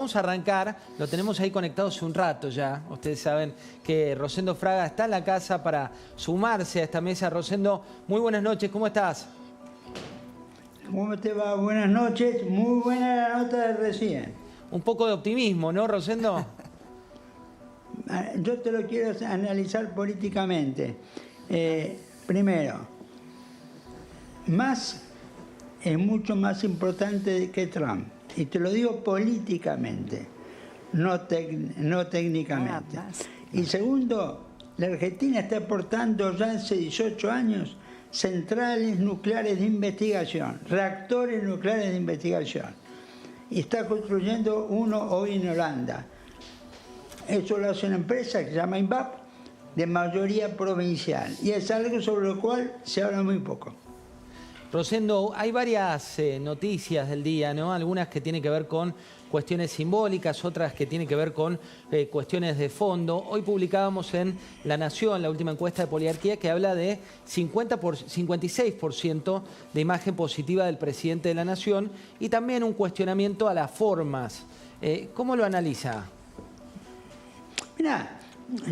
Vamos a arrancar, lo tenemos ahí conectado hace un rato ya. Ustedes saben que Rosendo Fraga está en la casa para sumarse a esta mesa. Rosendo, muy buenas noches, ¿cómo estás? ¿Cómo te va? Buenas noches, muy buena la nota de recién. Un poco de optimismo, ¿no, Rosendo? Yo te lo quiero analizar políticamente. Primero, es mucho más importante que Trump. Y te lo digo políticamente, no técnicamente. Y segundo, la Argentina está aportando ya hace 18 años centrales nucleares de investigación, reactores nucleares de investigación. Y está construyendo uno hoy en Holanda. Eso lo hace una empresa que se llama INVAP, de mayoría provincial. Y es algo sobre lo cual se habla muy poco. Rosendo, hay varias noticias del día, ¿no? Algunas que tienen que ver con cuestiones simbólicas, otras que tienen que ver con cuestiones de fondo. Hoy publicábamos en La Nación la última encuesta de Poliarquía que habla de 56% de imagen positiva del presidente de la Nación y también un cuestionamiento a las formas. ¿Cómo lo analiza? Mirá,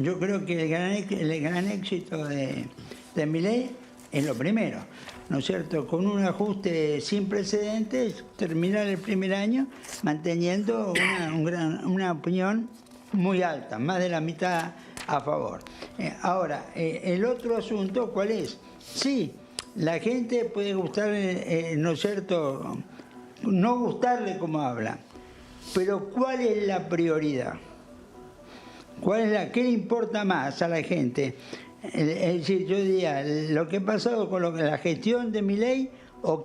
yo creo que el gran éxito de Milei es lo primero, ¿no es cierto? Con un ajuste sin precedentes, terminar el primer año manteniendo una opinión muy alta, más de la mitad a favor. Ahora, el otro asunto, ¿cuál es? Sí, la gente puede gustarle, ¿no es cierto?, no gustarle como habla, pero ¿cuál es la prioridad? ¿Qué le importa más a la gente? Es decir, yo diría, lo que ha pasado con la gestión de Milei o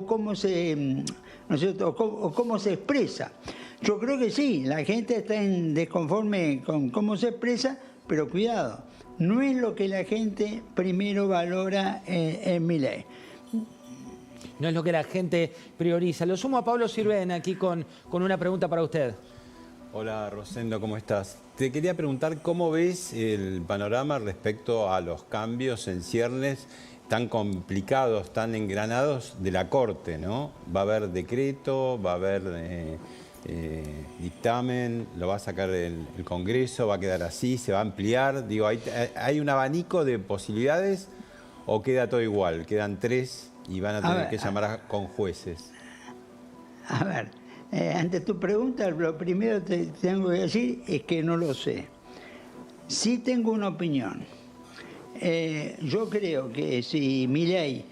cómo se, ¿no es cierto?, o cómo se expresa. Yo creo que sí, la gente está desconforme con cómo se expresa, pero cuidado, no es lo que la gente primero valora en Milei. No es lo que la gente prioriza. Lo sumo a Pablo Sirven aquí con una pregunta para usted. Hola Rosendo, ¿cómo estás? Te quería preguntar cómo ves el panorama respecto a los cambios en ciernes tan complicados, tan engranados de la Corte, ¿no? Va a haber decreto, va a haber dictamen, lo va a sacar el Congreso, va a quedar así, se va a ampliar. Digo, ¿hay un abanico de posibilidades o queda todo igual? Quedan 3 y van a tener que llamar con jueces. A ver. Ante tu pregunta, lo primero que te tengo que decir es que no lo sé. Sí tengo una opinión. Yo creo que si Milei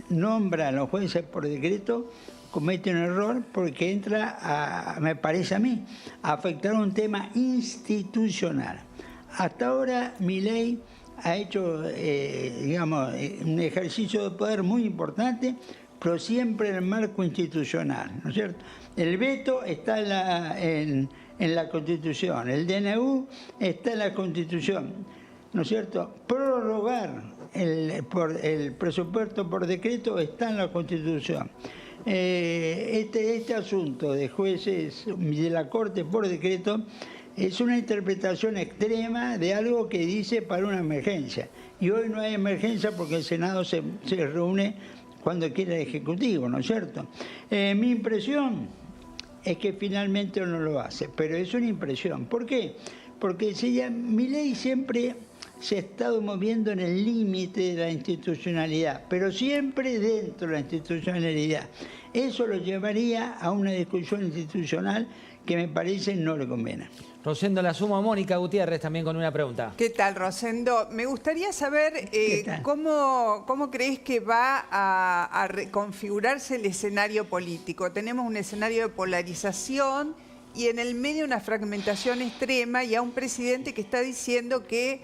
nombra a los jueces por decreto, comete un error porque entra, me parece a mí, a afectar un tema institucional. Hasta ahora Milei ha hecho, digamos, un ejercicio de poder muy importante, pero siempre en el marco institucional, ¿no es cierto? El veto está en la Constitución, el DNU está en la Constitución, ¿no es cierto? Prorrogar el presupuesto por decreto está en la Constitución. Este asunto de jueces de la Corte por decreto es una interpretación extrema de algo que dice para una emergencia. Y hoy no hay emergencia porque el Senado se reúne cuando quiera el Ejecutivo, ¿no es cierto? Mi impresión es que finalmente no lo hace, pero es una impresión. ¿Por qué? Porque Milei siempre se ha estado moviendo en el límite de la institucionalidad, pero siempre dentro de la institucionalidad. Eso lo llevaría a una discusión institucional que me parece no le conviene. Rosendo, la sumo a Mónica Gutiérrez también con una pregunta. ¿Qué tal, Rosendo? Me gustaría saber cómo crees que va a reconfigurarse el escenario político. Tenemos un escenario de polarización y en el medio una fragmentación extrema y a un presidente que está diciendo que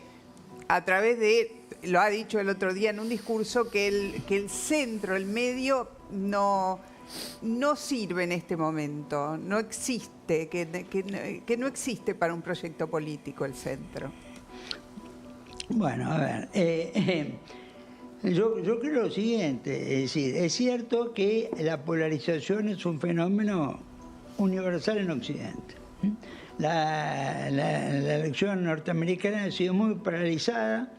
a través de, lo ha dicho el otro día en un discurso, que el centro, el medio, no sirve en este momento, no existe, que no existe para un proyecto político el centro. Bueno, a ver, yo creo lo siguiente, es decir, es cierto que la polarización es un fenómeno universal en Occidente. La elección norteamericana ha sido muy polarizada,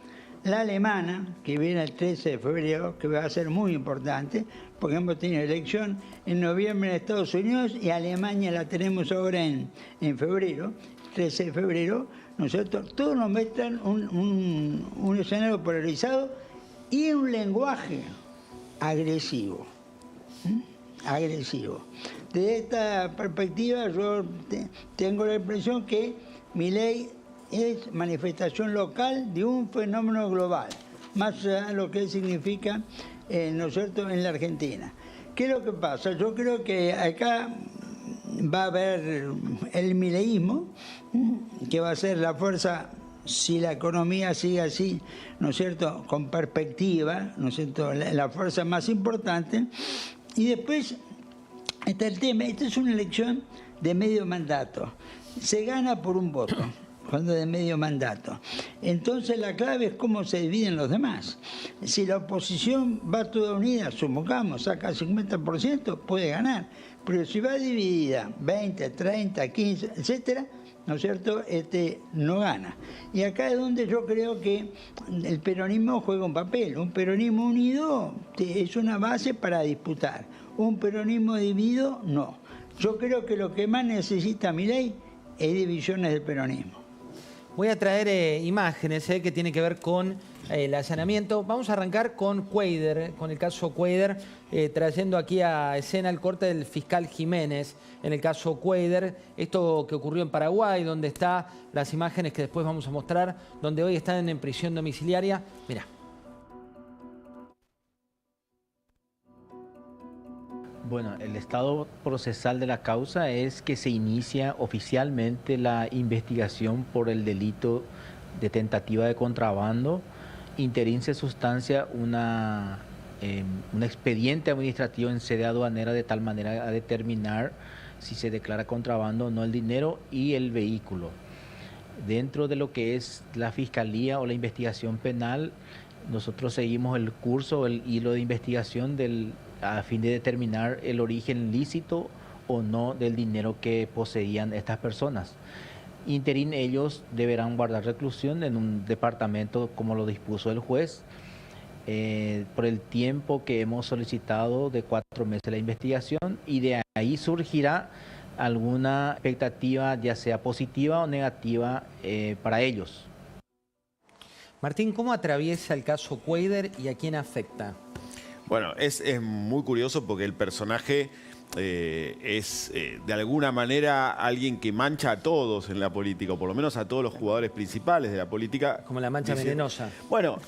la alemana, que viene el 13 de febrero, que va a ser muy importante, porque hemos tenido elección en noviembre en Estados Unidos y Alemania la tenemos ahora en febrero, 13 de febrero, ¿no es cierto? Todos nos muestran un escenario polarizado y un lenguaje agresivo. Agresivo. Desde esta perspectiva yo tengo la impresión que Milei es manifestación local de un fenómeno global, más allá de lo que significa, ¿no es cierto?, en la Argentina. ¿Qué es lo que pasa? Yo creo que acá va a haber el mileísmo, que va a ser la fuerza, si la economía sigue así, ¿no es cierto?, con perspectiva, ¿no es cierto?, la fuerza más importante. Y después está el tema, esta es una elección de medio mandato, se gana por un voto, cuando es de medio mandato. Entonces la clave es cómo se dividen los demás. Si la oposición va toda unida, supongamos, saca 50%, puede ganar. Pero si va dividida, 20, 30, 15, etcétera, ¿no es cierto?, no gana. Y acá es donde yo creo que el peronismo juega un papel. Un peronismo unido es una base para disputar. Un peronismo dividido, no. Yo creo que lo que más necesita Milei es divisiones del peronismo. Voy a traer imágenes que tienen que ver con el allanamiento. Vamos a arrancar con Cuéllar, con el caso Cuéllar, trayendo aquí a escena el corte del fiscal Jiménez. En el caso Cuéllar, esto que ocurrió en Paraguay, donde están las imágenes que después vamos a mostrar, donde hoy están en prisión domiciliaria. Mirá. Bueno, el estado procesal de la causa es que se inicia oficialmente la investigación por el delito de tentativa de contrabando. Interín se sustancia un expediente administrativo en sede aduanera de tal manera a determinar si se declara contrabando o no el dinero y el vehículo. Dentro de lo que es la fiscalía o la investigación penal, nosotros seguimos el curso, el hilo de investigación a fin de determinar el origen lícito o no del dinero que poseían estas personas. Interín, ellos deberán guardar reclusión en un departamento como lo dispuso el juez por el tiempo que hemos solicitado de 4 meses la investigación, y de ahí surgirá alguna expectativa, ya sea positiva o negativa, para ellos. Martín, ¿cómo atraviesa el caso Cuéllar y a quién afecta? Bueno, es muy curioso porque el personaje es de alguna manera alguien que mancha a todos en la política, o por lo menos a todos los jugadores principales de la política. Como la mancha venenosa. Bueno,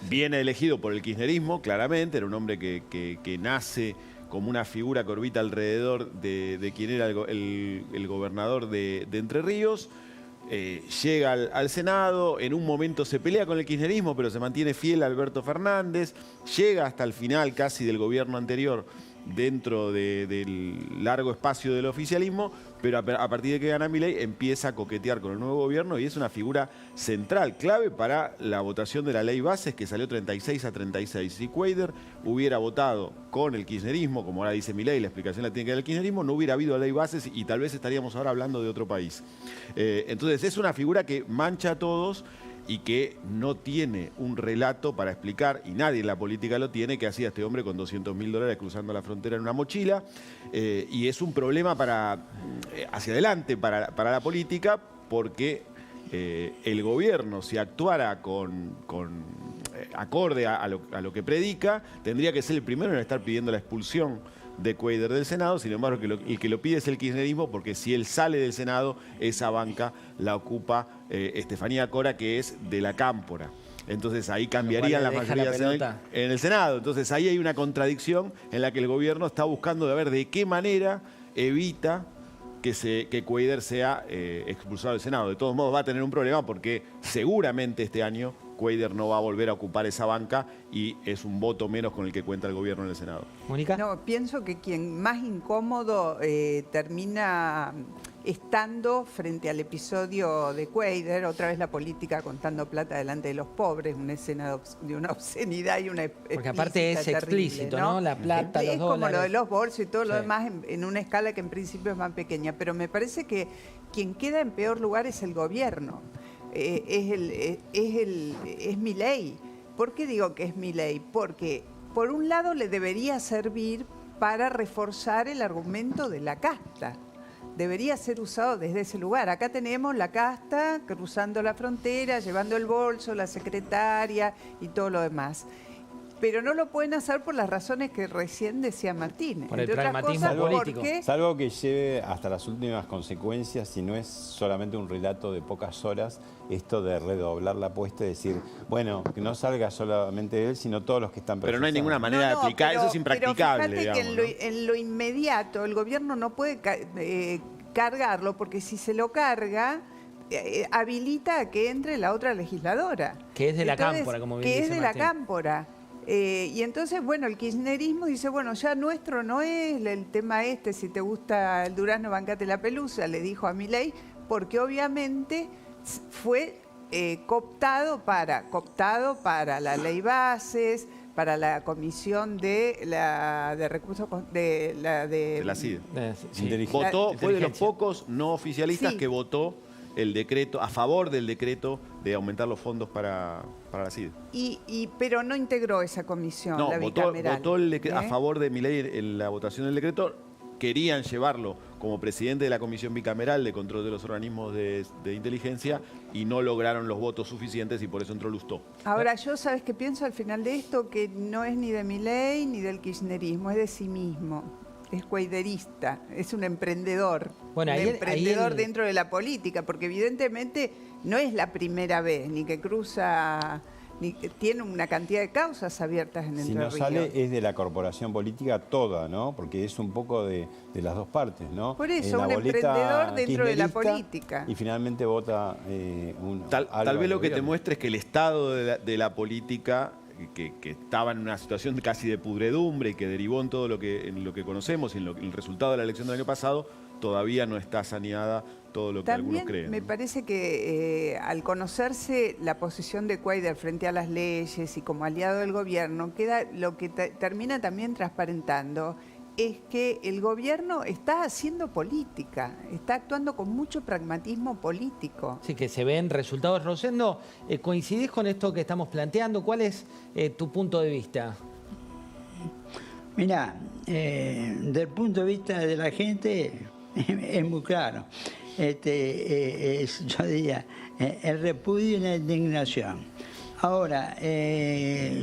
viene elegido por el kirchnerismo, claramente, era un hombre que nace como una figura que orbita alrededor de quien era el gobernador de Entre Ríos. Llega al Senado, en un momento se pelea con el kirchnerismo, pero se mantiene fiel a Alberto Fernández, llega hasta el final casi del gobierno anterior dentro del largo espacio del oficialismo, pero a partir de que gana Milei empieza a coquetear con el nuevo gobierno y es una figura central, clave para la votación de la ley bases, que salió 36-36. Si Cuéllar hubiera votado con el kirchnerismo, como ahora dice Milei, la explicación la tiene que dar el kirchnerismo, no hubiera habido ley bases y tal vez estaríamos ahora hablando de otro país. Entonces es una figura que mancha a todos y que no tiene un relato para explicar, y nadie en la política lo tiene, que hacía este hombre con $200.000 cruzando la frontera en una mochila, y es un problema hacia adelante para la política, porque el gobierno, si actuara acorde a lo que predica, tendría que ser el primero en estar pidiendo la expulsión de Cuéllar del Senado. Sin embargo, el que lo pide es el kirchnerismo, porque si él sale del Senado, esa banca la ocupa Estefanía Cora, que es de la Cámpora. Entonces ahí cambiarían las mayorías en el Senado. Entonces ahí hay una contradicción en la que el gobierno está buscando de ver de qué manera evita que Cuéllar sea expulsado del Senado. De todos modos va a tener un problema porque seguramente este año Cuéllar no va a volver a ocupar esa banca y es un voto menos con el que cuenta el gobierno en el Senado. ¿Mónica? No, pienso que quien más incómodo termina estando frente al episodio de Cuéllar, otra vez la política contando plata delante de los pobres, una escena de una obscenidad y una porque aparte es terrible, explícito, ¿no? La plata, los dólares. Es como lo de los bolsos y todo lo demás en una escala que en principio es más pequeña, pero me parece que quien queda en peor lugar es el gobierno. Es Milei. ¿Por qué digo que es Milei? Porque por un lado le debería servir para reforzar el argumento de la casta. Debería ser usado desde ese lugar. Acá tenemos la casta cruzando la frontera, llevando el bolso, la secretaria y todo lo demás. Pero no lo pueden hacer por las razones que recién decía Martínez. Por el pragmatismo político. Salvo que lleve hasta las últimas consecuencias, si no es solamente un relato de pocas horas, esto de redoblar la apuesta y decir, bueno, que no salga solamente él, sino todos los que están Pero no hay procesados. ninguna manera de aplicar, eso es impracticable. Pero fíjate digamos, que en lo inmediato el gobierno no puede cargarlo, porque si se lo carga, habilita a que entre la otra legisladora. Que es de la Entonces, cámpora, como bien que dice es de la Martín. cámpora. Y entonces, bueno, el kirchnerismo dice, bueno, ya nuestro no es el tema este, si te gusta el durazno, bancate la pelusa, le dijo a Milei, porque obviamente fue cooptado para la ley bases, para la comisión de recursos de la CIDE. Sí. Votó, fue de los Inteligencia. pocos no oficialistas Sí. que votó el decreto, a favor del decreto de aumentar los fondos para la CIDE. Pero no integró esa comisión, No, la votó bicameral. a favor de Milei en la votación del decreto. Querían llevarlo como presidente de la Comisión Bicameral de Control de los Organismos de Inteligencia y no lograron los votos suficientes y por eso entró Lustó. Ahora, yo, ¿sabes qué pienso al final de esto? Que no es ni de Milei ni del kirchnerismo, es de sí mismo. Es guaiderista, es un emprendedor. Bueno, un ahí emprendedor dentro de la política, porque evidentemente no es la primera vez, ni que cruza, ni que tiene una cantidad de causas abiertas en Entre Si no Ríos. sale es de la corporación política toda, ¿no? Porque es un poco de las dos partes, ¿no? Por eso, La un boleta emprendedor dentro de la kirchnerista política. Y finalmente vota Tal vez lo que te muestra es que el estado de la política, que estaba en una situación casi de pudredumbre y que derivó en todo en lo que conocemos y en el resultado de la elección del año pasado, todavía no está saneada todo lo que algunos También creen. me parece que al conocerse la posición de Guaidó frente a las leyes y como aliado del gobierno, lo que termina también transparentando es que el gobierno está haciendo política, está actuando con mucho pragmatismo político. Sí, que se ven resultados. Rosendo, ¿coincidís con esto que estamos planteando? ¿Cuál es tu punto de vista? Mirá, del punto de vista de la gente es muy claro. Yo diría, el repudio y la indignación. Ahora,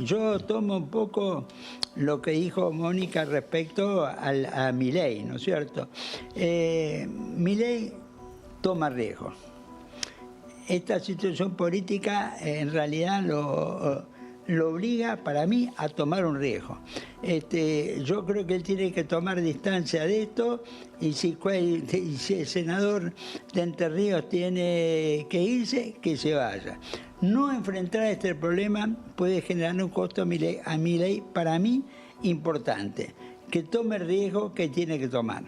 yo tomo un poco lo que dijo Mónica respecto a Milei, ¿no es cierto? Milei toma riesgo. Esta situación política en realidad lo obliga, para mí, a tomar un riesgo. Yo creo que él tiene que tomar distancia de esto y si el senador de Entre Ríos tiene que irse, que se vaya. No enfrentar este problema puede generar un costo a Milei, para mí, importante. Que tome el riesgo que tiene que tomar.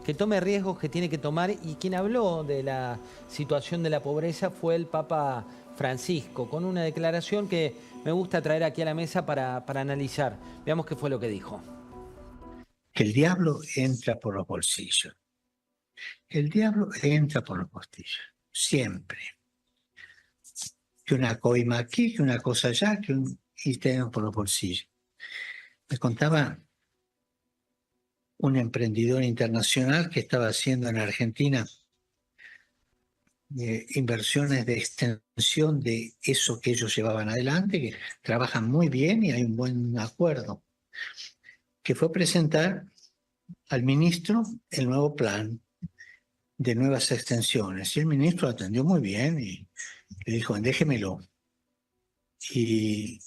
Que tome riesgos que tiene que tomar, y quien habló de la situación de la pobreza fue el Papa Francisco, con una declaración que me gusta traer aquí a la mesa para analizar. Veamos qué fue lo que dijo. Que el diablo entra por los bolsillos. El diablo entra por los bolsillos, siempre. Que una coima aquí, que una cosa allá, y tenemos por los bolsillos. Me contaba un emprendedor internacional que estaba haciendo en Argentina inversiones de extensión de eso que ellos llevaban adelante, que trabajan muy bien y hay un buen acuerdo, que fue presentar al ministro el nuevo plan de nuevas extensiones. Y el ministro lo atendió muy bien y le dijo, déjemelo. Y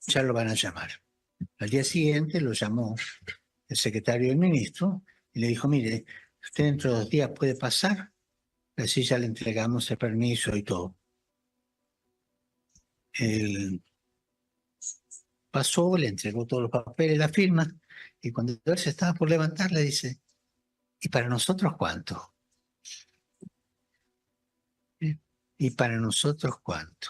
ya lo van a llamar. Al día siguiente lo llamó el secretario del ministro y le dijo, mire, usted dentro de 2 días puede pasar, así ya le entregamos el permiso y todo. Él pasó, le entregó todos los papeles, la firma, y cuando él se estaba por levantar le dice, ¿y para nosotros cuánto? ¿Y para nosotros cuánto?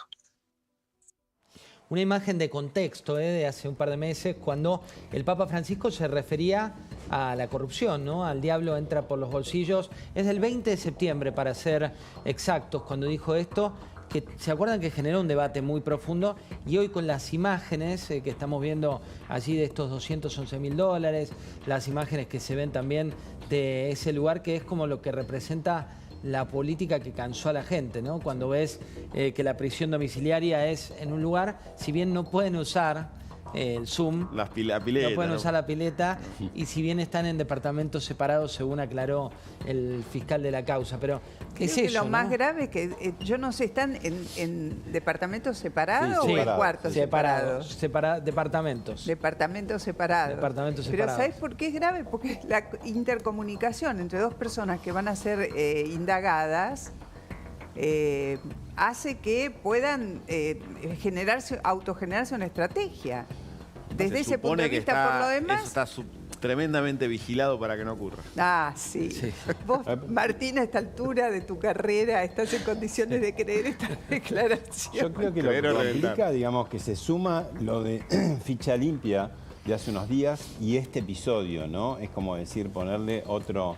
Una imagen de contexto de hace un par de meses, cuando el Papa Francisco se refería a la corrupción, ¿no? Al diablo entra por los bolsillos. Es del 20 de septiembre, para ser exactos, cuando dijo esto, que se acuerdan que generó un debate muy profundo y hoy con las imágenes que estamos viendo allí de estos $211.000, las imágenes que se ven también de ese lugar que es como lo que representa la política que cansó a la gente, ¿no? Cuando ves que la prisión domiciliaria es en un lugar, si bien no pueden usar el Zoom, la pileta, no pueden ¿no? usar la pileta, y si bien están en departamentos separados, según aclaró el fiscal de la causa. Pero, ¿qué es Creo que eso? lo más grave es que, yo no sé, ¿están en departamentos separados Sí, o en separados. cuartos separados? Departamentos. Departamentos separados. Departamentos Pero separados. ¿sabes por qué es grave? Porque la intercomunicación entre dos personas que van a ser indagadas hace que puedan autogenerarse una estrategia. Desde Se ese punto supone de que vista, por lo demás... eso está tremendamente vigilado para que no ocurra. Ah, sí. Sí. Vos, Martín, a esta altura de tu carrera, ¿estás en condiciones de creer esta declaración? Yo creo que lo que Creer o complica, reventar. digamos, que se suma lo de ficha limpia de hace unos días y este episodio, ¿no? Es como decir, ponerle otro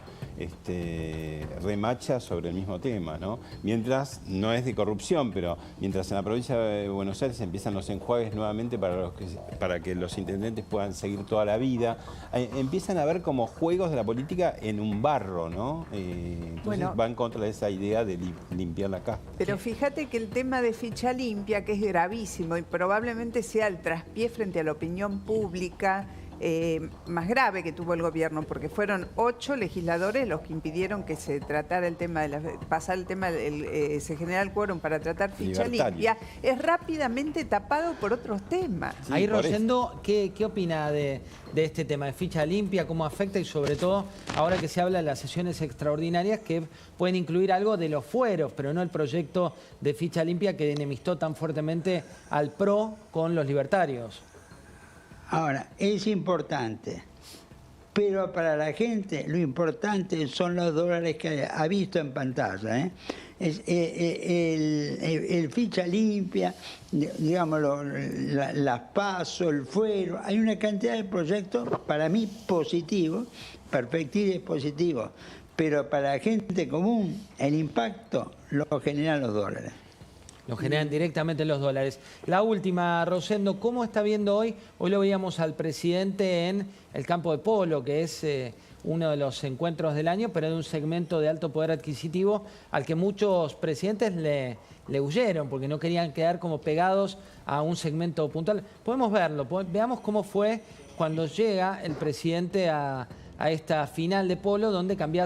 remacha sobre el mismo tema, ¿no? Mientras, no es de corrupción, pero mientras en la provincia de Buenos Aires empiezan los enjuagues nuevamente para que los intendentes puedan seguir toda la vida, empiezan a ver como juegos de la política en un barro, ¿no? Entonces Bueno, va en contra de esa idea de limpiar la casa. pero fíjate que el tema de ficha limpia, que es gravísimo y probablemente sea el traspié frente a la opinión pública más grave que tuvo el gobierno, porque fueron 8 legisladores los que impidieron que se tratara el tema de pasar el tema, se generara el quórum para tratar ficha Libertario. limpia, es rápidamente tapado por otros temas. Sí, Ahí, por eso. Rosendo, ¿qué opina de este tema de ficha limpia? ¿Cómo afecta? Y sobre todo, ahora que se habla de las sesiones extraordinarias que pueden incluir algo de los fueros, pero no el proyecto de ficha limpia que enemistó tan fuertemente al PRO con los libertarios. Ahora, es importante, pero para la gente lo importante son los dólares que ha visto en pantalla, ¿eh? El ficha limpia, digamos, las PASO, el fuero, hay una cantidad de proyectos para mí positivos, perfectibles positivos, pero para la gente común el impacto lo generan los dólares. Lo generan directamente los dólares. La última, Rosendo, ¿cómo está viendo hoy? Hoy lo veíamos al presidente en el campo de polo, que es uno de los encuentros del año, pero de un segmento de alto poder adquisitivo al que muchos presidentes le huyeron, porque no querían quedar como pegados a un segmento puntual. Podemos verlo, veamos cómo fue cuando llega el presidente a esta final de polo, donde cambia